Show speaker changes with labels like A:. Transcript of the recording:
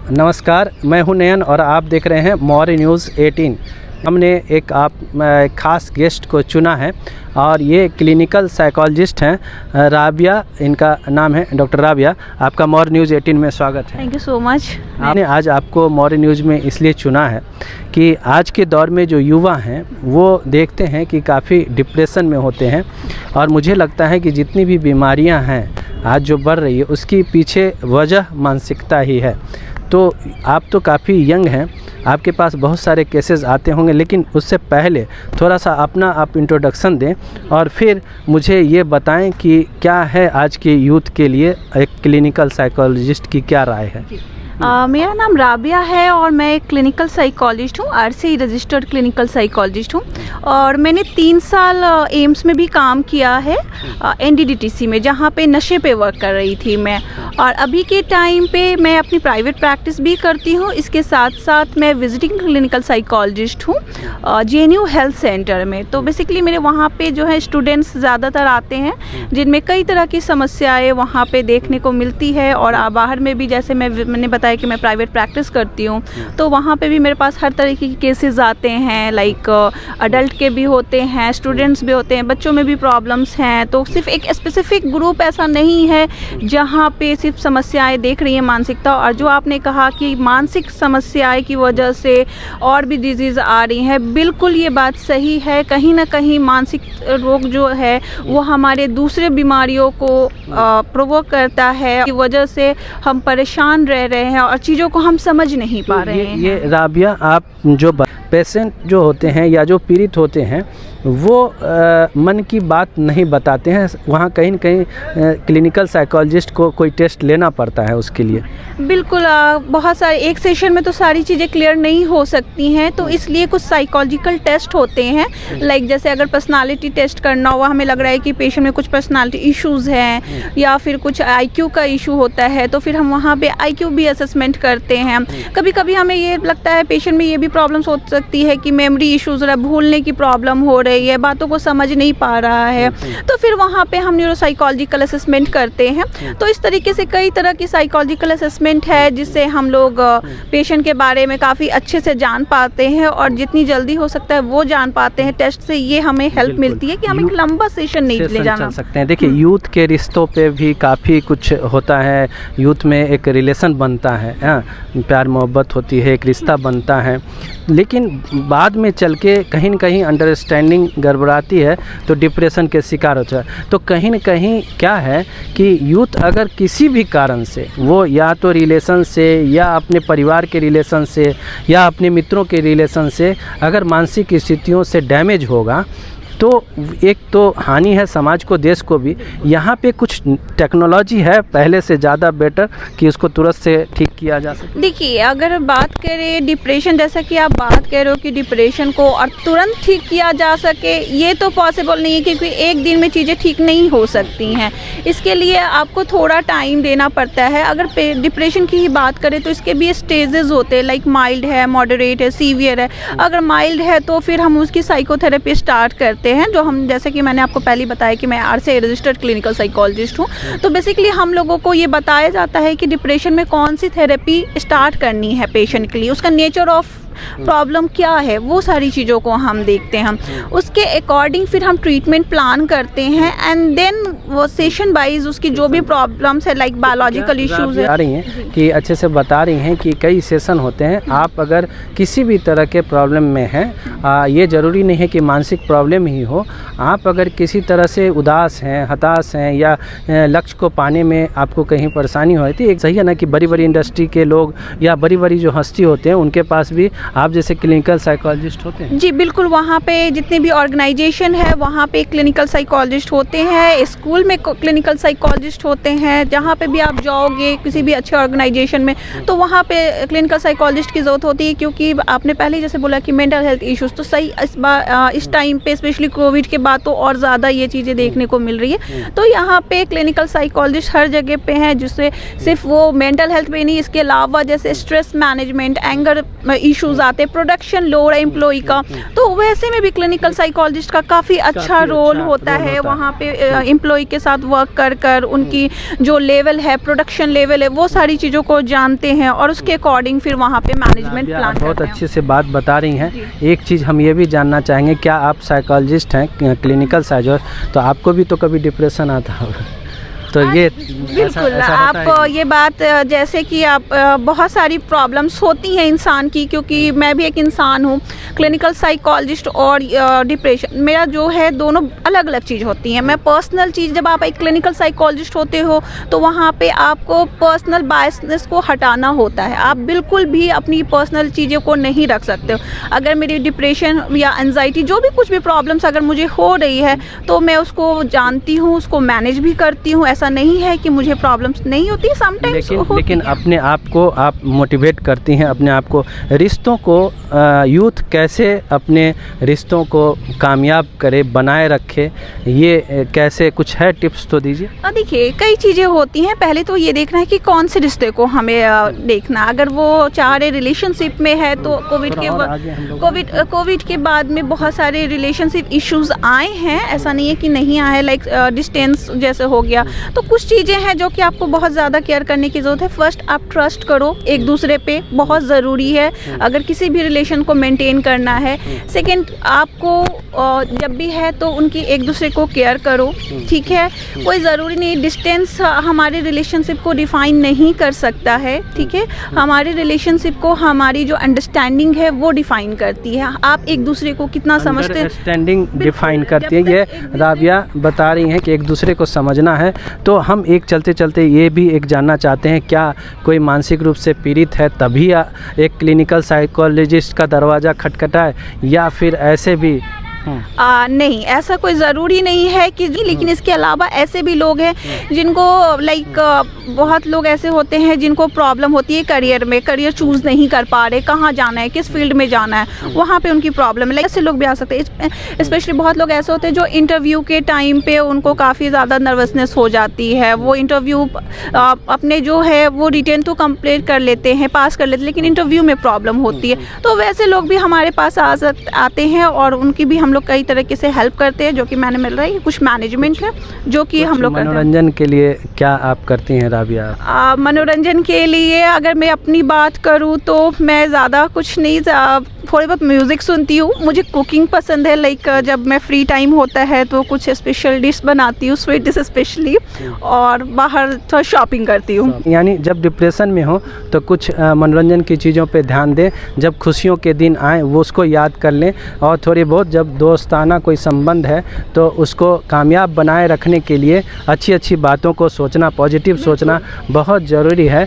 A: नमस्कार, मैं हूं नयन और आप देख रहे हैं मौर्य न्यूज़ 18। हमने एक खास गेस्ट को चुना है और ये क्लिनिकल साइकोलॉजिस्ट हैं, राबिया इनका नाम है, डॉक्टर राबिया। आपका मौर्य न्यूज़ 18 में स्वागत है।
B: Thank you so much.
A: हमने आज आपको मौर्य न्यूज़ में इसलिए चुना है कि आज के दौर में जो युवा हैं वो देखते हैं कि काफ़ी डिप्रेशन में होते हैं और मुझे लगता है कि जितनी भी बीमारियां हैं आज जो बढ़ रही है उसकी पीछे वजह मानसिकता ही है। तो आप तो काफ़ी यंग हैं, आपके पास बहुत सारे केसेस आते होंगे, लेकिन उससे पहले थोड़ा सा अपना आप इंट्रोडक्शन दें और फिर मुझे ये बताएं कि क्या है आज के यूथ के लिए एक क्लिनिकल साइकोलॉजिस्ट की क्या राय है।
B: मेरा नाम राबिया है और मैं एक क्लिनिकल साइकोलॉजिस्ट हूँ, RCI रजिस्टर्ड क्लिनिकल साइकोलॉजिस्ट हूँ और मैंने 3 साल एम्स में भी काम किया है, NDDTC में, जहाँ पे नशे पे वर्क कर रही थी मैं। और अभी के टाइम पे मैं अपनी प्राइवेट प्रैक्टिस भी करती हूँ, इसके साथ साथ मैं विजिटिंग क्लिनिकल साइकोलॉजिस्ट हूँ JNU हेल्थ सेंटर में। तो बेसिकली मेरे वहाँ पे जो है स्टूडेंट्स ज़्यादातर आते हैं जिनमें कई तरह की समस्याएँ वहाँ पे देखने को मिलती है। और बाहर में भी, जैसे मैंने बताया कि मैं प्राइवेट प्रैक्टिस करती हूँ, तो वहाँ पे भी मेरे पास हर तरह के केसेस आते हैं, लाइक अडल्ट के भी होते हैं, स्टूडेंट्स भी होते हैं, बच्चों में भी प्रॉब्लम्स हैं। तो सिर्फ एक स्पेसिफिक ग्रुप ऐसा नहीं है जहाँ पे सिर्फ समस्याएं देख रही है मानसिकता। और जो आपने कहा कि मानसिक समस्याएं की वजह से और भी डिजीज़ आ रही हैं, बिल्कुल ये बात सही है। कहीं ना कहीं मानसिक रोग जो है वो हमारे दूसरे बीमारियों को प्रोवोक करता है, की वजह से हम परेशान रह रहे हैं और चीज़ों को हम समझ नहीं पा रहे हैं।
A: ये राबिया, आप जो पेशेंट जो होते हैं या जो पीड़ित होते हैं वो मन की बात नहीं बताते हैं, वहाँ कहीं न कहीं क्लिनिकल साइकोलॉजिस्ट को कोई टेस्ट लेना पड़ता है उसके लिए।
B: बिल्कुल, बहुत सारे एक सेशन में तो सारी चीज़ें क्लियर नहीं हो सकती हैं, तो इसलिए कुछ साइकोलॉजिकल टेस्ट होते हैं। लाइक जैसे अगर पर्सनालिटी टेस्ट करना हुआ, हमें लग रहा है कि पेशेंट में कुछ पर्सनालिटी इश्यूज़ हैं या फिर कुछ IQ का इशू होता है, तो फिर हम वहाँ पे IQ भी असेसमेंट करते हैं। कभी कभी हमें ये लगता है पेशेंट में ये भी प्रॉब्लम्स हो सकती है कि मेमोरी इश्यूज़, भूलने की प्रॉब्लम हो रही है, बातों को समझ नहीं पा रहा है, तो फिर वहाँ पे हम न्यूरोसाइकोलॉजिकल असेसमेंट करते हैं। तो इस तरीके से कई तरह की साइकोलॉजिकल असेसमेंट है जिससे हम लोग पेशेंट के बारे में काफ़ी अच्छे से जान पाते हैं और जितनी जल्दी हो सकता है वो जान पाते हैं। टेस्ट से ये हमें हेल्प मिलती है कि हम एक लंबा सेशन नहीं ले जाना
A: सकते हैं। देखिए, यूथ के रिश्तों पे भी काफ़ी कुछ होता है। यूथ में एक रिलेशन बनता है, प्यार मोहब्बत होती है, एक रिश्ता बनता है, लेकिन बाद में चल के कहीं न कहीं अंडरस्टैंडिंग गड़बड़ाती है तो डिप्रेशन के शिकार होता है। तो कहीं न कहीं क्या है कि यूथ अगर किसी भी कारण से, वो या तो रिलेशन से या अपने परिवार के रिलेशन से या अपने मित्रों के रिलेशन से अगर मानसिक स्थितियों से डैमेज होगा तो एक तो हानि है समाज को, देश को भी। यहाँ पे कुछ टेक्नोलॉजी है पहले से ज़्यादा बेटर कि उसको तुरंत से ठीक किया जा सके।
B: देखिए, अगर बात करें डिप्रेशन, जैसा कि आप बात कर रहे हो कि डिप्रेशन को और तुरंत ठीक किया जा सके, ये तो पॉसिबल नहीं है क्योंकि एक दिन में चीज़ें ठीक नहीं हो सकती हैं। इसके लिए आपको थोड़ा टाइम देना पड़ता है। अगर डिप्रेशन की ही बात करें तो इसके भी स्टेजेस होते हैं, लाइक माइल्ड है, मॉडरेट है, सीवियर है। अगर माइल्ड है तो फिर हम उसकी साइकोथेरेपी स्टार्ट करते हैं, जो हम, जैसे कि मैंने आपको पहले बताया कि मैं RCI रजिस्टर्ड क्लिनिकल साइकोलॉजिस्ट हूँ, तो बेसिकली हम लोगों को ये बताया जाता है कि डिप्रेशन में कौन सी थेरेपी स्टार्ट करनी है पेशेंट के लिए, उसका नेचर ऑफ प्रॉब्लम क्या है, वो सारी चीज़ों को हम देखते हैं। उसके अकॉर्डिंग फिर हम ट्रीटमेंट प्लान करते हैं एंड देन वो सेशन वाइज उसकी जो भी प्रॉब्लम्स है, लाइक बायोलॉजिकल इश्यूज है।
A: बता रही हैं कि अच्छे से बता रही हैं कि कई सेशन होते हैं। आप अगर किसी भी तरह के प्रॉब्लम में हैं, ये ज़रूरी नहीं है कि मानसिक प्रॉब्लम ही हो, आप अगर किसी तरह से उदास हैं, हताश हैं या लक्ष्य को पाने में आपको कहीं परेशानी हो रही थी, एक सही है ना कि बड़ी बड़ी इंडस्ट्री के लोग या बड़ी बड़ी जो हस्ती होते हैं उनके पास भी आप जैसे क्लिनिकल साइकोलॉजिस्ट होते हैं।
B: जी बिल्कुल, वहाँ पे जितने भी ऑर्गेनाइजेशन है वहाँ पे क्लिनिकल साइकोलॉजिस्ट होते हैं, स्कूल में क्लिनिकल साइकोलॉजिस्ट होते हैं, जहाँ पे भी आप जाओगे किसी भी अच्छे ऑर्गेनाइजेशन में तो वहाँ पे क्लिनिकल साइकोलॉजिस्ट की ज़रूरत होती है। क्योंकि आपने पहले जैसे बोला कि मेंटल हेल्थ इश्यूज़, तो सही इस टाइम पे स्पेशली कोविड के बाद तो और ज़्यादा ये चीज़ें देखने को मिल रही है। तो यहाँ पे क्लिनिकल साइकोलॉजिस्ट हर जगह पे हैं, जिससे सिर्फ वो मेंटल हेल्थ पे नहीं, इसके अलावा जैसे stress management, anger issues issues आते हैं, प्रोडक्शन लोड है एम्प्लॉय का, तो वैसे में भी क्लिनिकल साइकोलॉजिस्ट का काफ़ी अच्छा रोल होता है। वहाँ पे एम्प्लॉय के साथ वर्क कर कर उनकी जो लेवल है, प्रोडक्शन लेवल है, वो सारी चीज़ों को जानते हैं और उसके अकॉर्डिंग फिर वहाँ पे मैनेजमेंट प्लान
A: बहुत
B: करते हैं।
A: अच्छे से बात बता रही हैं। एक चीज़ हम ये भी जानना चाहेंगे, क्या आप साइकोलॉजिस्ट हैं, क्लिनिकल साइकोलॉजिस्ट, तो आपको भी तो कभी डिप्रेशन आता होगा, तो ये
B: बिल्कुल आप ये बात जैसे कि आप बहुत सारी प्रॉब्लम्स होती हैं इंसान की, क्योंकि मैं भी एक इंसान हूँ। क्लिनिकल साइकोलॉजिस्ट और डिप्रेशन मेरा जो है दोनों अलग अलग चीज़ होती हैं। मैं पर्सनल चीज़, जब आप एक क्लिनिकल साइकोलॉजिस्ट होते हो तो वहाँ पे आपको पर्सनल बायसनेस को हटाना होता है। आप बिल्कुल भी अपनी पर्सनल चीज़ों को नहीं रख सकते हो। अगर मेरी डिप्रेशन या एंजाइटी जो भी कुछ भी प्रॉब्लम्स अगर मुझे हो रही है तो मैं उसको जानती हूँ, उसको मैनेज भी करती हूँ। ऐसा नहीं है कि मुझे प्रॉब्लम्स नहीं होती, समटाइम्स
A: लेकिन अपने आप को आप मोटिवेट करती हैं, अपने आप को, रिश्तों को, यूथ कैसे अपने रिश्तों को कामयाब करे, बनाए रखे, ये कैसे, कुछ है टिप्स तो दीजिए।
B: देखिए कई चीज़ें होती हैं। पहले तो ये देखना है कि कौन से रिश्ते को हमें देखना। अगर वो चाह रहे रिलेशनशिप में है तो कोविड के बाद में बहुत सारे रिलेशनशिप इश्यूज आए हैं, ऐसा नहीं है कि नहीं आए, लाइक डिस्टेंस जैसे हो गया। तो कुछ चीज़ें हैं जो कि आपको बहुत ज़्यादा केयर करने की ज़रूरत है। फर्स्ट, आप ट्रस्ट करो एक दूसरे पे, बहुत ज़रूरी है अगर किसी भी रिलेशन को मेंटेन करना है। सेकंड, आपको जब भी है तो उनकी एक दूसरे को केयर करो, ठीक है। कोई ज़रूरी नहीं डिस्टेंस हमारे रिलेशनशिप को डिफ़ाइन नहीं कर सकता है, ठीक है। हमारे रिलेशनशिप को हमारी जो अंडरस्टैंडिंग है वो डिफ़ाइन करती है। आप एक दूसरे को कितना समझते हैं,
A: अंडरस्टैंडिंग डिफाइन करती है। ये राबिया बता रही हैं कि एक दूसरे को समझना है। तो हम एक चलते चलते ये भी एक जानना चाहते हैं, क्या कोई मानसिक रूप से पीड़ित है तभी एक क्लिनिकल साइकोलॉजिस्ट का दरवाज़ा खटखटाए, या फिर ऐसे भी?
B: नहीं, ऐसा कोई ज़रूरी नहीं है कि, लेकिन इसके अलावा ऐसे भी लोग हैं जिनको लाइक बहुत लोग ऐसे होते हैं जिनको प्रॉब्लम होती है करियर में, करियर चूज़ नहीं कर पा रहे, कहाँ जाना है, किस फील्ड में जाना है, वहाँ पे उनकी प्रॉब्लम है। लाइक ऐसे लोग भी आ सकते हैं। स्पेशली बहुत लोग ऐसे होते हैं जो इंटरव्यू के टाइम पे उनको काफ़ी ज़्यादा नर्वसनेस हो जाती है। वो इंटरव्यू अपने जो है वो रिटेन तो कंप्लीट कर लेते हैं, पास कर लेते हैं, लेकिन इंटरव्यू में प्रॉब्लम होती है। तो वैसे लोग भी हमारे पास आते हैं और उनकी भी हम लोग कई तरीके से हेल्प करते हैं, जो कि मैंने मिल रहा है। कुछ मैनेजमेंट है जो कि हम लोग
A: मनोरंजन के लिए क्या आप करती हैं राबिया?
B: मनोरंजन के लिए अगर मैं अपनी बात करूँ तो मैं ज़्यादा कुछ नहीं, थोड़ी बहुत म्यूज़िक सुनती हूँ। मुझे कुकिंग पसंद है, लाइक जब मैं फ्री टाइम होता है तो कुछ स्पेशल डिश बनाती हूँ, स्वीट डिश स्पेशली, और बाहर थोड़ा शॉपिंग करती हूँ।
A: यानी जब डिप्रेशन में हो तो कुछ मनोरंजन की चीज़ों पे ध्यान दें, जब खुशियों के दिन आए वो उसको याद कर लें, और थोड़ी बहुत जब दोस्ताना कोई संबंध है तो उसको कामयाब बनाए रखने के लिए अच्छी अच्छी बातों को सोचना, पॉजिटिव सोचना बहुत ज़रूरी है।